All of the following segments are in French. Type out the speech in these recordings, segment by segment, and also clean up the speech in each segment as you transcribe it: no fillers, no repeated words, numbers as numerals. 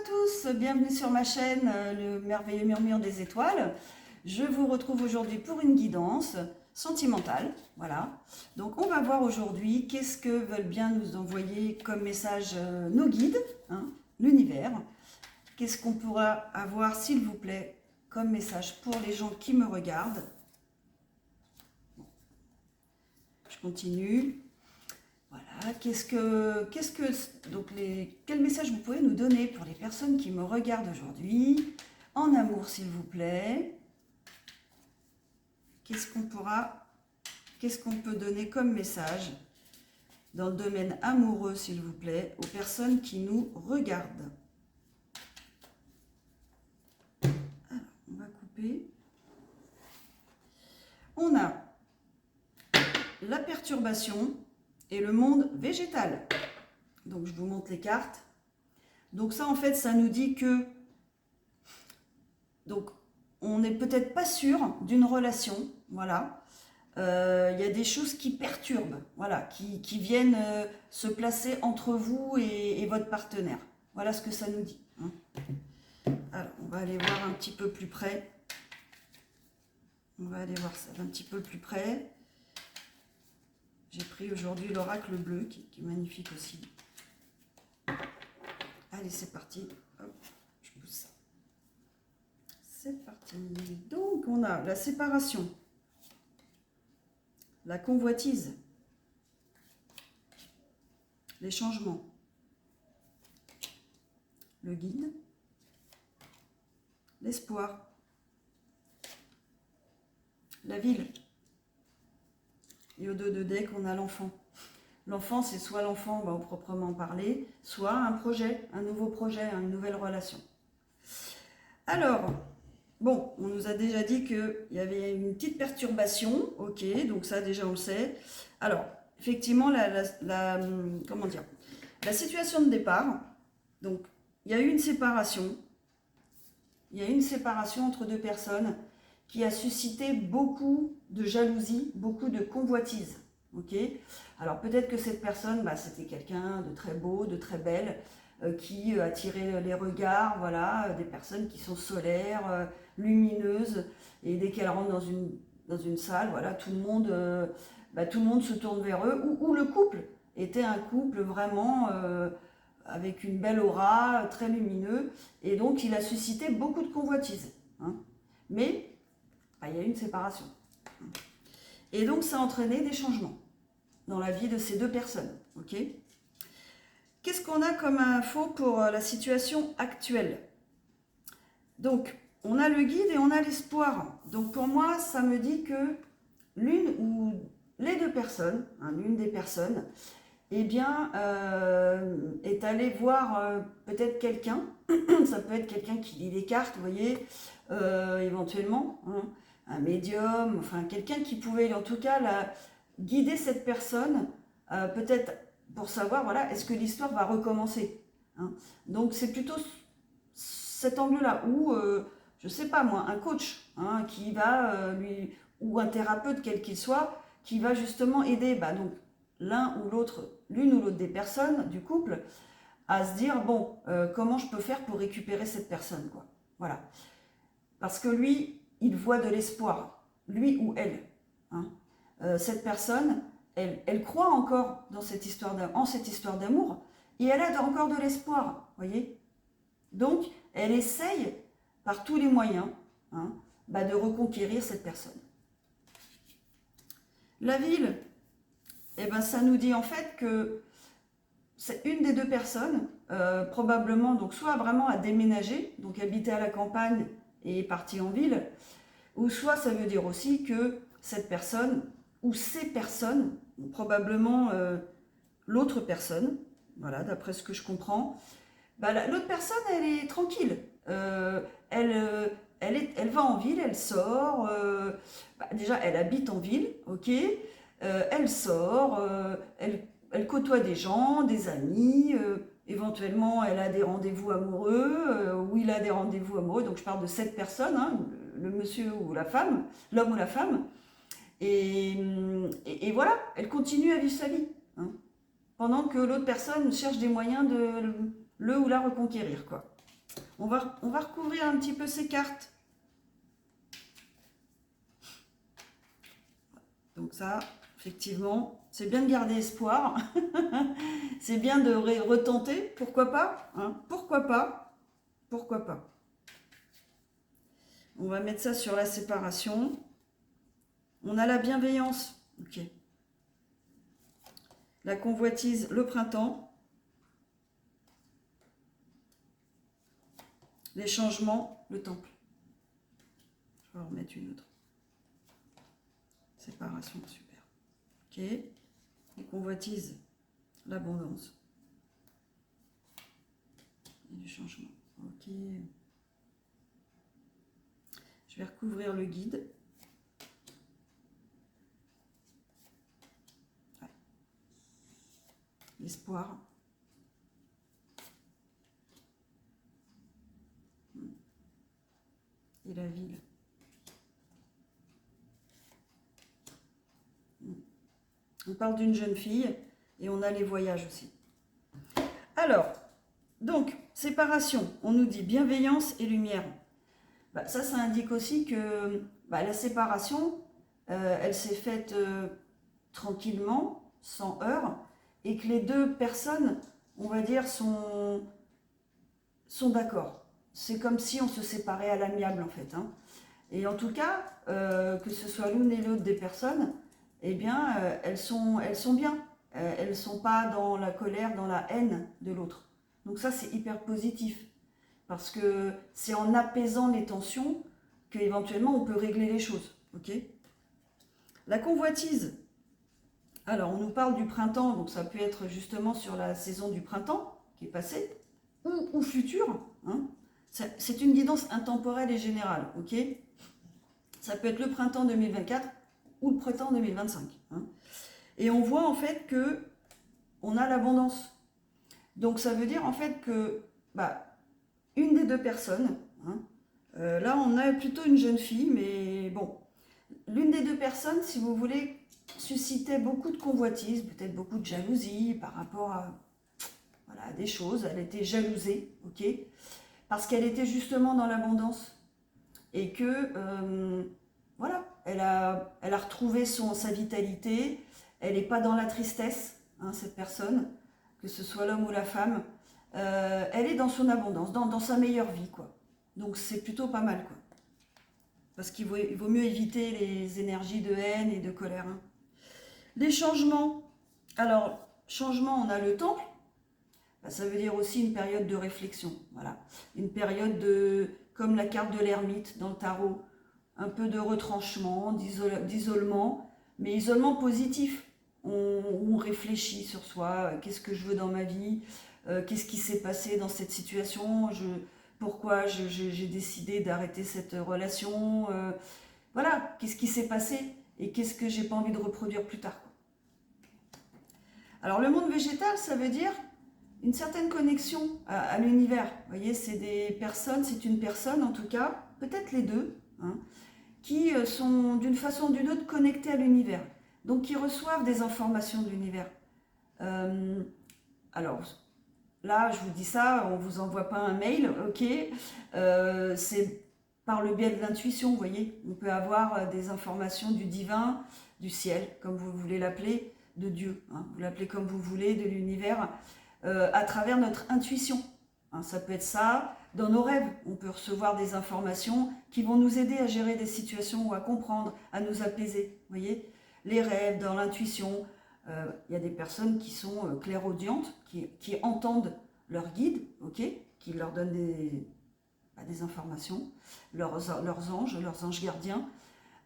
tous, bienvenue sur ma chaîne Le Merveilleux Murmure des Étoiles. Je vous retrouve aujourd'hui pour une guidance sentimentale, voilà. Donc on va voir aujourd'hui qu'est-ce que veulent bien nous envoyer comme message nos guides, hein, l'univers. Qu'est-ce qu'on pourra avoir, s'il vous plaît, comme message pour les gens qui me regardent. Je continue. Voilà, quel message vous pouvez nous donner pour les personnes qui me regardent aujourd'hui? En amour, s'il vous plaît. Qu'est-ce qu'on peut donner comme message dans le domaine amoureux, s'il vous plaît, aux personnes qui nous regardent? Alors, on va couper. On a la perturbation et le monde végétal. Donc je vous montre les cartes. Donc ça en fait ça nous dit que donc on n'est peut-être pas sûr d'une relation, voilà. Il y a des choses qui perturbent, voilà, qui viennent se placer entre vous et votre partenaire. Voilà ce que ça nous dit, hein. Alors on va aller voir un petit peu plus près. On va aller voir ça d'un petit peu plus près. J'ai pris aujourd'hui l'oracle bleu, qui est magnifique aussi. Allez, c'est parti. Hop, je pousse ça. C'est parti. Donc, on a la séparation, la convoitise, les changements, le guide, l'espoir, la ville. Et au dos de deck, on a l'enfant. L'enfant, c'est soit l'enfant au proprement parler, soit un projet, un nouveau projet, une nouvelle relation. Alors, bon, on nous a déjà dit qu'il y avait une petite perturbation, ok, donc ça déjà on le sait. Alors, effectivement, comment dire, la situation de départ, donc il y a eu une séparation, entre deux personnes qui a suscité beaucoup de jalousie, beaucoup de convoitise. Ok. Alors peut-être que cette personne, c'était quelqu'un de très beau, de très belle, qui attirait les regards, voilà, des personnes qui sont solaires, lumineuses, et dès qu'elles rentrent dans une salle, voilà, tout le monde se tourne vers eux, ou le couple était un couple vraiment avec une belle aura, très lumineux, et donc il a suscité beaucoup de convoitise, hein. Mais il y a eu une séparation. Et donc, ça a entraîné des changements dans la vie de ces deux personnes. Ok. Qu'est-ce qu'on a comme info pour la situation actuelle? Donc, on a le guide et on a l'espoir. Donc, pour moi, ça me dit que l'une ou les deux personnes, hein, l'une des personnes, eh bien, est allée voir peut-être quelqu'un. Ça peut être quelqu'un qui lit les cartes, vous voyez, éventuellement, hein, un médium, enfin quelqu'un qui pouvait en tout cas guider cette personne, peut-être pour savoir, voilà, est-ce que l'histoire va recommencer, hein. Donc c'est plutôt cet angle-là, ou je sais pas moi, un coach, hein, qui va ou un thérapeute quel qu'il soit, qui va justement aider donc l'une ou l'autre des personnes du couple à se dire, bon, comment je peux faire pour récupérer cette personne, quoi. Voilà. Parce que lui, il voit de l'espoir, lui ou elle, hein. Cette personne, elle croit encore dans cette histoire d'amour, et elle a encore de l'espoir, voyez. Donc, elle essaye par tous les moyens, hein, de reconquérir cette personne. La ville, ça nous dit en fait que c'est une des deux personnes, probablement, donc soit vraiment à déménager, donc habiter à la campagne et partir en ville, ou soit ça veut dire aussi que cette personne, ou ces personnes, probablement l'autre personne, voilà, d'après ce que je comprends, l'autre personne, elle est tranquille, elle va en ville, elle sort, déjà elle habite en ville, ok, elle sort, elle côtoie des gens, des amis, éventuellement elle a des rendez-vous amoureux, ou il a des rendez-vous amoureux, donc je parle de cette personne, hein, le monsieur ou la femme, l'homme ou la femme, et voilà, elle continue à vivre sa vie, hein, pendant que l'autre personne cherche des moyens de le ou la reconquérir, quoi. On va recouvrir un petit peu ces cartes. Donc ça, effectivement, c'est bien de garder espoir. C'est bien de retenter. Pourquoi pas, hein? Pourquoi pas? Pourquoi pas? On va mettre ça sur la séparation. On a la bienveillance. Ok. La convoitise, le printemps. Les changements, le temple. Je vais en remettre une autre. Séparation, super. Ok. Les convoitises, l'abondance. Et du changement. Ok. Je vais recouvrir le guide. Ouais. L'espoir. Et la ville. On parle d'une jeune fille et on a les voyages aussi. Alors, donc, séparation, on nous dit bienveillance et lumière. Bah, ça indique aussi que la séparation, elle s'est faite tranquillement, sans heurts, et que les deux personnes, on va dire, sont d'accord. C'est comme si on se séparait à l'amiable, en fait. Hein. Et en tout cas, que ce soit l'une et l'autre des personnes, eh bien, elles sont bien. Elles ne sont pas dans la colère, dans la haine de l'autre. Donc ça, c'est hyper positif. Parce que c'est en apaisant les tensions qu'éventuellement on peut régler les choses. Ok ? La convoitise. Alors, on nous parle du printemps, donc ça peut être justement sur la saison du printemps qui est passée, ou future. Hein. C'est une guidance intemporelle et générale. Ok ? Ça peut être le printemps 2024 ou le printemps 2025. Hein. Et on voit en fait que on a l'abondance. Donc ça veut dire en fait que une des deux personnes, hein, là on a plutôt une jeune fille, mais bon, l'une des deux personnes, si vous voulez, suscitait beaucoup de convoitise, peut-être beaucoup de jalousie par rapport à des choses. Elle était jalousée, ok, parce qu'elle était justement dans l'abondance et que elle a retrouvé sa vitalité. Elle n'est pas dans la tristesse, hein, cette personne, que ce soit l'homme ou la femme. Elle est dans son abondance, dans sa meilleure vie, quoi. Donc c'est plutôt pas mal, quoi. Parce qu'il vaut mieux éviter les énergies de haine et de colère. Hein. Les changements. Alors, changement, on a le temple. Ça veut dire aussi une période de réflexion. Voilà. Une période comme la carte de l'ermite dans le tarot, un peu de retranchement, d'isolement, mais isolement positif. On réfléchit sur soi, qu'est-ce que je veux dans ma vie, qu'est-ce qui s'est passé dans cette situation, pourquoi j'ai décidé d'arrêter cette relation, voilà, qu'est-ce qui s'est passé et qu'est-ce que j'ai pas envie de reproduire plus tard. Alors le monde végétal, ça veut dire une certaine connexion à l'univers. Vous voyez, c'est une personne en tout cas, peut-être les deux, hein, qui sont d'une façon ou d'une autre connectés à l'univers. Donc qui reçoivent des informations de l'univers. Alors là, je vous dis ça, on ne vous envoie pas un mail, ok, c'est par le biais de l'intuition, vous voyez. On peut avoir des informations du divin, du ciel, comme vous voulez l'appeler, de Dieu, hein, vous l'appelez comme vous voulez, de l'univers, à travers notre intuition. Hein, ça peut être ça. Dans nos rêves, on peut recevoir des informations qui vont nous aider à gérer des situations ou à comprendre, à nous apaiser. Vous voyez, les rêves, dans l'intuition, il y a des personnes qui sont clairaudientes, qui entendent leurs guides, ok, qui leur donnent des informations, leurs anges gardiens.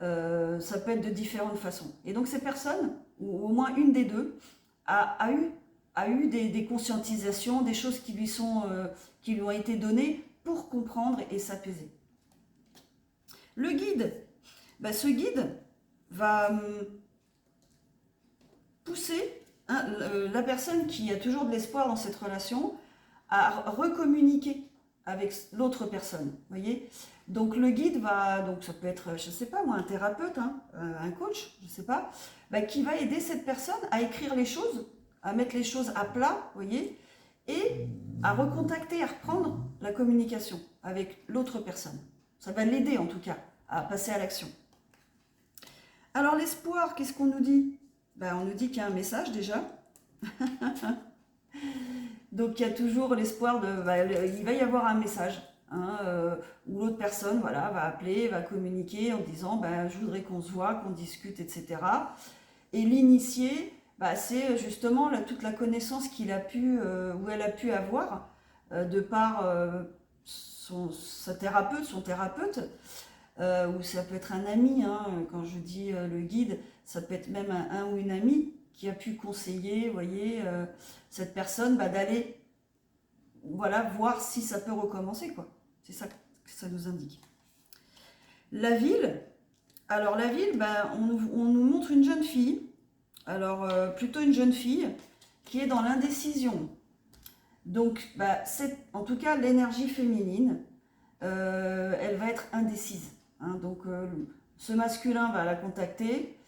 Ça peut être de différentes façons. Et donc ces personnes, ou au moins une des deux, a eu des conscientisations, des choses qui lui ont été données pour comprendre et s'apaiser. Le guide, ce guide va pousser la personne qui a toujours de l'espoir dans cette relation à recommuniquer avec l'autre personne, voyez. Donc le guide donc ça peut être, je sais pas moi, un thérapeute, hein, un coach, je sais pas, qui va aider cette personne à écrire les choses, à mettre les choses à plat, voyez, et à recontacter, à reprendre la communication avec l'autre personne. Ça va l'aider en tout cas à passer à l'action. Alors l'espoir, qu'est-ce qu'on nous dit? On nous dit qu'il y a un message déjà. Donc il y a toujours l'espoir il va y avoir un message, hein, où l'autre personne voilà, va appeler, va communiquer en disant je voudrais qu'on se voit, qu'on discute, etc. Et l'initié, c'est justement toute la connaissance qu'il a pu, ou elle a pu avoir de par son thérapeute, ou ça peut être un ami, hein, quand je dis le guide, ça peut être même un ou une amie qui a pu conseiller, vous voyez, cette personne d'aller voir si ça peut recommencer, quoi. C'est ça que ça nous indique. La ville, alors la ville, on nous montre une jeune fille, alors plutôt une jeune fille qui est dans l'indécision. Donc, c'est en tout cas l'énergie féminine, elle va être indécise. Hein, donc, ce masculin va la contacter.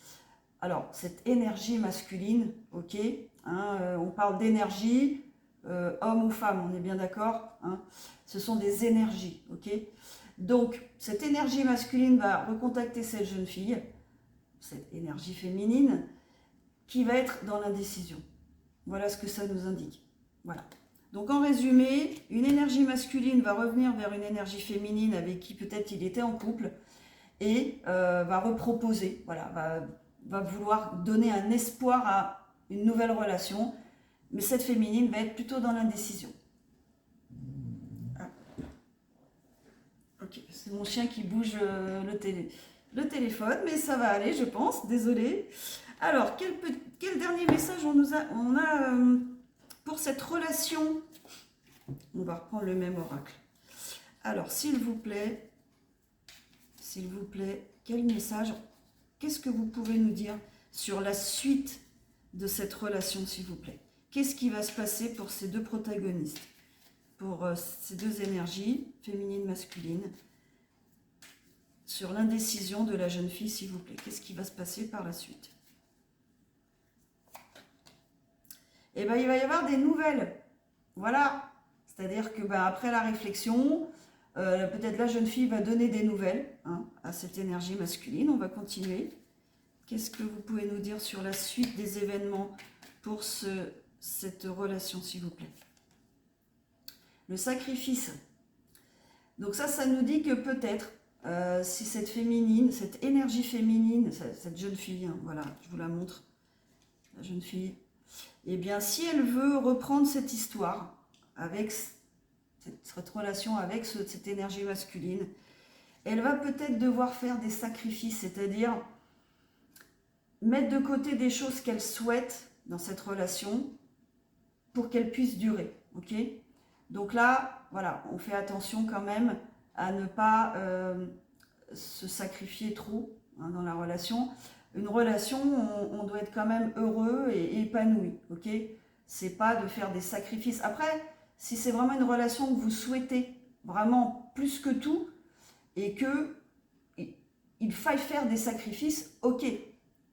Alors, cette énergie masculine, ok, hein, on parle d'énergie, homme ou femme, on est bien d'accord, hein, ce sont des énergies, ok. Donc, cette énergie masculine va recontacter cette jeune fille, cette énergie féminine, qui va être dans l'indécision. Voilà ce que ça nous indique. Voilà. Donc, en résumé, une énergie masculine va revenir vers une énergie féminine avec qui peut-être il était en couple et va reproposer, voilà, va vouloir donner un espoir à une nouvelle relation, mais cette féminine va être plutôt dans l'indécision. Ah. Ok, c'est mon chien qui bouge le téléphone, mais ça va aller, je pense, désolée. Alors, quel dernier message on a pour cette relation? On va reprendre le même oracle. Alors, s'il vous plaît, quel message, qu'est-ce que vous pouvez nous dire sur la suite de cette relation, s'il vous plaît? Qu'est-ce qui va se passer pour ces deux protagonistes, pour ces deux énergies, féminine, masculine, sur l'indécision de la jeune fille, s'il vous plaît? Qu'est-ce qui va se passer par la suite? Eh bien, il va y avoir des nouvelles. Voilà. C'est-à-dire que après la réflexion, peut-être la jeune fille va donner des nouvelles, hein, à cette énergie masculine. On va continuer. Qu'est-ce que vous pouvez nous dire sur la suite des événements pour cette relation, s'il vous plaît? Le sacrifice. Donc ça nous dit que peut-être, si cette énergie féminine, cette jeune fille, hein, voilà, je vous la montre, la jeune fille, eh bien, si elle veut reprendre cette histoire avec cette relation avec cette énergie masculine, elle va peut-être devoir faire des sacrifices, c'est-à-dire mettre de côté des choses qu'elle souhaite dans cette relation pour qu'elle puisse durer, ok? Donc là, voilà, on fait attention quand même à ne pas se sacrifier trop, hein, dans la relation. Une relation, on doit être quand même heureux et épanoui, ok? C'est pas de faire des sacrifices. Après, si c'est vraiment une relation que vous souhaitez vraiment plus que tout et que il faille faire des sacrifices, ok,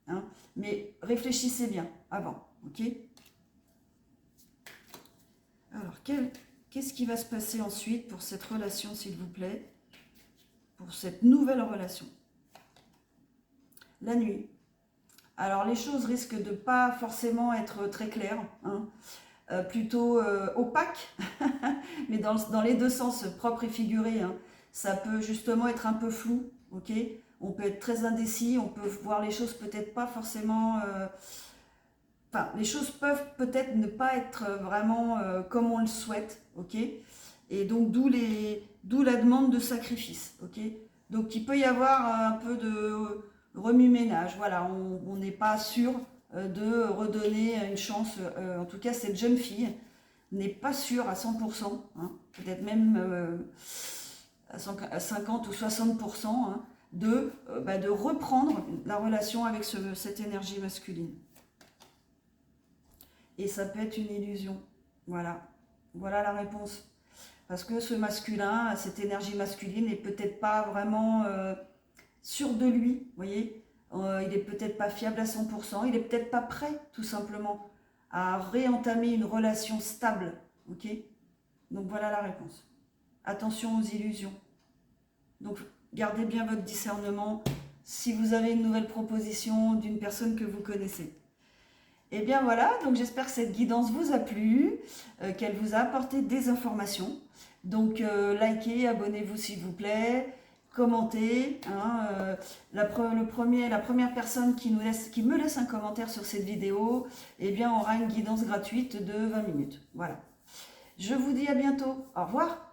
hein, mais réfléchissez bien avant, ok? Alors, qu'est-ce qui va se passer ensuite pour cette relation, s'il vous plaît, pour cette nouvelle relation? La nuit. Alors, les choses risquent de pas forcément être très claires, hein, plutôt opaques, mais dans les deux sens, propre et figuré, hein. Ça peut justement être un peu flou, ok? On peut être très indécis, on peut voir les choses peut-être pas forcément... Enfin, les choses peuvent peut-être ne pas être vraiment comme on le souhaite, ok? Et donc, d'où la demande de sacrifice, ok? Donc, il peut y avoir un peu de remue-ménage, voilà, on n'est pas sûr de redonner une chance, en tout cas, cette jeune fille n'est pas sûre à 100%, hein, peut-être même à 50 ou 60%, hein, de reprendre la relation avec cette énergie masculine. Et ça peut être une illusion. Voilà. Voilà la réponse. Parce que ce masculin, cette énergie masculine, n'est peut-être pas vraiment sûr de lui. Vous voyez, il n'est peut-être pas fiable à 100%. Il n'est peut-être pas prêt, tout simplement, à réentamer une relation stable ok? Donc voilà la réponse. Attention aux illusions. Donc gardez bien votre discernement si vous avez une nouvelle proposition d'une personne que vous connaissez. Et bien voilà, donc j'espère que cette guidance vous a plu, qu'elle vous a apporté des informations. Donc likez, abonnez-vous s'il vous plaît, commentez. Hein, la première personne qui me laisse un commentaire sur cette vidéo, eh bien aura une guidance gratuite de 20 minutes. Voilà. Je vous dis à bientôt. Au revoir.